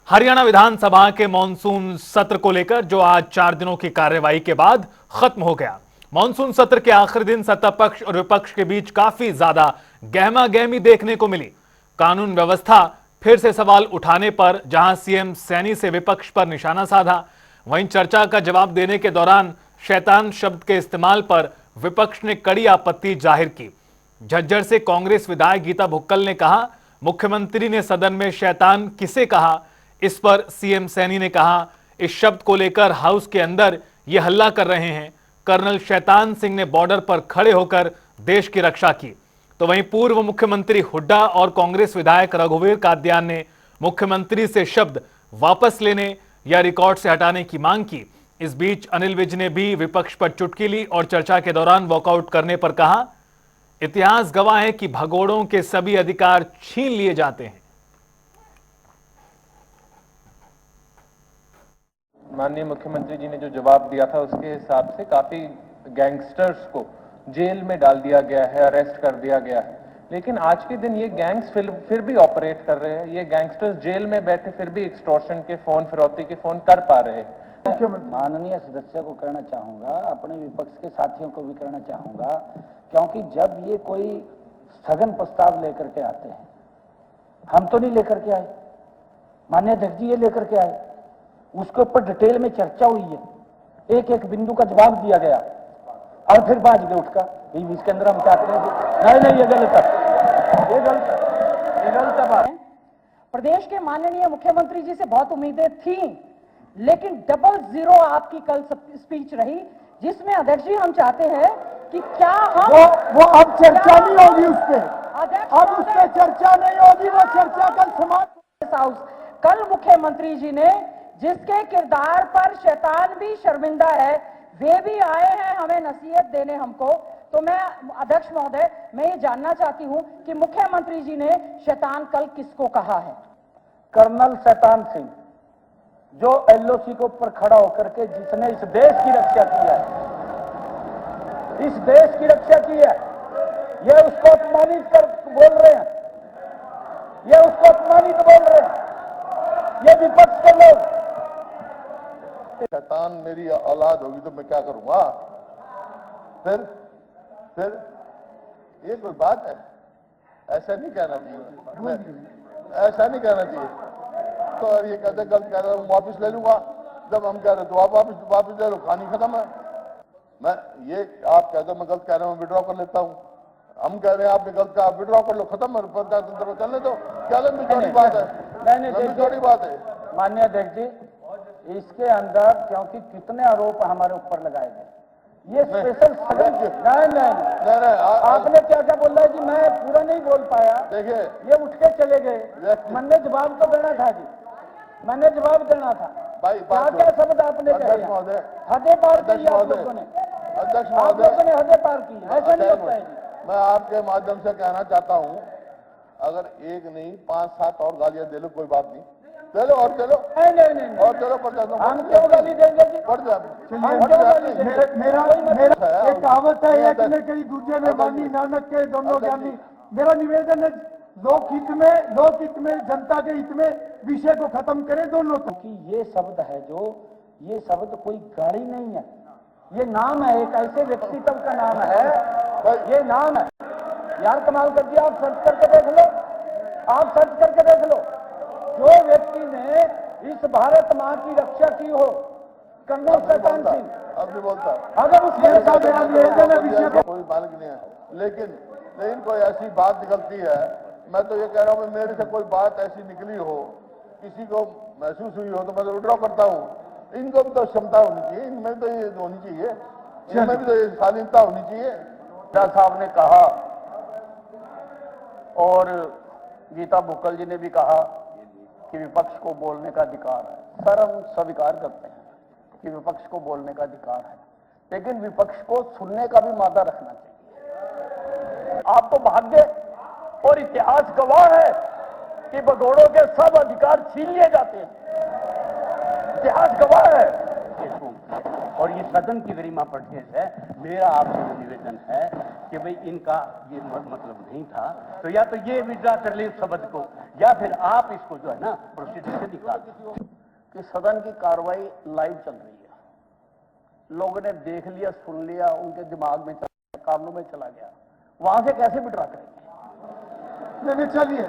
हरियाणा विधानसभा के मॉनसून सत्र को लेकर जो आज 4 दिनों की कार्यवाही के बाद खत्म हो गया। मॉनसून सत्र के आखिरी दिन सत्ता पक्ष और विपक्ष के बीच काफी ज्यादा गहमा गहमी देखने को मिली। कानून व्यवस्था फिर से सवाल उठाने पर जहां सीएम सैनी से विपक्ष पर निशाना साधा, वहीं चर्चा का जवाब देने के दौरान शैतान शब्द के इस्तेमाल पर विपक्ष ने कड़ी आपत्ति जाहिर की। झज्जर से कांग्रेस विधायक गीता भुक्कल ने कहा, मुख्यमंत्री ने सदन में शैतान किसे कहा। इस पर सीएम सैनी ने कहा, इस शब्द को लेकर हाउस के अंदर ये हल्ला कर रहे हैं। कर्नल शैतान सिंह ने बॉर्डर पर खड़े होकर देश की रक्षा की। तो वहीं पूर्व मुख्यमंत्री हुड्डा और कांग्रेस विधायक रघुवीर कादियान ने मुख्यमंत्री से शब्द वापस लेने या रिकॉर्ड से हटाने की मांग की। इस बीच अनिल विज ने भी विपक्ष पर चुटकी ली और चर्चा के दौरान वॉकआउट करने पर कहा, इतिहास गवाह है कि भगोड़ों के सभी अधिकार छीन लिए जाते हैं। माननीय मुख्यमंत्री जी ने जो जवाब दिया था उसके हिसाब से काफी गैंगस्टर्स को जेल में डाल दिया गया है, अरेस्ट कर दिया गया है। लेकिन आज के दिन ये गैंग्स फिर भी ऑपरेट कर रहे हैं। ये गैंगस्टर्स जेल में बैठे फिर भी एक्सटॉर्शन के फोन, फिरौती के फोन कर पा रहे हैं। माननीय सदस्य को कहना चाहूंगा, अपने विपक्ष के साथियों को भी कहना चाहूंगा, क्योंकि जब ये कोई स्थगन प्रस्ताव लेकर के आते हैं, हम तो नहीं लेकर के आए, माननीय अध्यक्ष जी ये लेकर के आए, उसके ऊपर डिटेल में चर्चा हुई है, एक एक बिंदु का जवाब दिया गया और फिर बाज गए उठकर इसके अंदर हम चाहते हैं नहीं ये गलत है, ये गलत बात है। प्रदेश के माननीय मुख्यमंत्री जी से बहुत उम्मीदें थी, लेकिन 00 आपकी कल स्पीच रही, जिसमें अध्यक्ष जी हम चाहते हैं कि क्या हम वो अब चर्चा नहीं होगी उस पर, अब उस पर चर्चा नहीं होगी, वो चर्चा कल समाप्त। कल मुख्यमंत्री जी ने जिसके किरदार पर शैतान भी शर्मिंदा है, वे भी आए हैं हमें नसीहत देने हमको। तो मैं अध्यक्ष महोदय, मैं ये जानना चाहती हूं कि मुख्यमंत्री जी ने शैतान कल किसको कहा है। कर्नल शैतान सिंह, जो एलओसी के ऊपर खड़ा होकर के जिसने इस देश की रक्षा की है, इस देश की रक्षा की है, ये उसको अपमानित कर बोल रहे हैं, ये उसको अपमानित बोल रहे हैं, ये विपक्ष के लोग। शैतान मेरी औलाद होगी तो मैं क्या करूंगा? फिर ये कोई बात है? ऐसा नहीं कहना चाहिए, ऐसा नहीं कहना चाहिए। तो ये कहते गलत कह रहे हो, वापिस ले लूंगा। जब हम कह रहे तो आप वापिस ले लो, कहानी खत्म है। मैं ये आप कहते हो मैं गलत कह रहा हूँ, विड्रॉ कर लेता हूँ। हम कह रहे हैं आपने गलत कहा, विड्रॉ कर लो, खत्म है, चलने दो। क्या लंबी चौड़ी बात है? लंबी चौड़ी बात है। माननीय अध्यक्ष जी, इसके अंदर क्योंकि कितने आरोप हमारे ऊपर लगाए गए, ये स्पेशल सदन नहीं, आपने क्या क्या बोला है जी, मैं पूरा नहीं बोल पाया। देखिए, ये उठ के चले गए, मैंने जवाब तो देना था जी, मैंने जवाब देना था। भाई क्या क्या शब्द आपने कहे, हदें पार की आप लोगों ने, अध्यक्ष आप लोगों ने हदें पार की, ऐसा नहीं होता है जी। मैं आपके माध्यम से कहना चाहता हूँ, अगर एक नहीं 5-7 और गालियां दे लो, कोई बात नहीं, चलो और चलो नहीं और चलो पड़ जाता हूँ। हम क्यों गाली देंगे जी? पड़ जा मेरा एक कहावत है, एक ने कही दूसरे ने मानी, नानक के दोनों ज्ञानी। मेरा निवेदन है, लोक हित में जनता के हित में विषय को खत्म करें दोनों। क्योंकि ये शब्द है जो, ये शब्द कोई गाली नहीं है, ये नाम है, एक ऐसे व्यक्तित्व का नाम है, ये नाम है यार। कमाल कर दिया, आप सर्च करके देख लो, आप सर्च करके देख लो, जो व्यक्ति ने इस भारत मां की रक्षा की हो, कर्नल शैतान सिंह। अब भी बोलता अगर उसके कोई मालिक नहीं है, लेकिन कोई ऐसी बात निकलती है, मैं तो ये कह रहा हूँ, मेरे से कोई बात ऐसी निकली हो, किसी को महसूस हुई हो, तो मैं तो विड्रॉ करता हूँ। इनको भी तो क्षमता होनी चाहिए, इनमें तो ये होनी चाहिए, इनमें भी तो ये शालीनता होनी चाहिए। साहब ने कहा और गीता भुक्कल जी ने भी कहा कि विपक्ष को बोलने का अधिकार है। सर, हम स्वीकार करते हैं कि विपक्ष को बोलने का अधिकार है, लेकिन विपक्ष को सुनने का भी मादा रखना चाहिए। आप तो भाग्य और इतिहास गवाह है कि भगोड़ों के सब अधिकार छीन लिए जाते हैं, इतिहास गवाह है। और ये सदन की गरिमा पर ठेस है। मेरा आपसे निवेदन है कि भाई इनका ये मतलब नहीं था, तो या तो ये विड्रा कर ले शब्द को, या फिर आप इसको जो है ना प्रोसीडिंग से निकाल दें कि सदन की कार्रवाई लाइव चल रही है, लोगों ने देख लिया, सुन लिया, उनके दिमाग में चला, कानों में चला गया, वहां से कैसे विड्रॉ करेंगे? नहीं चलिए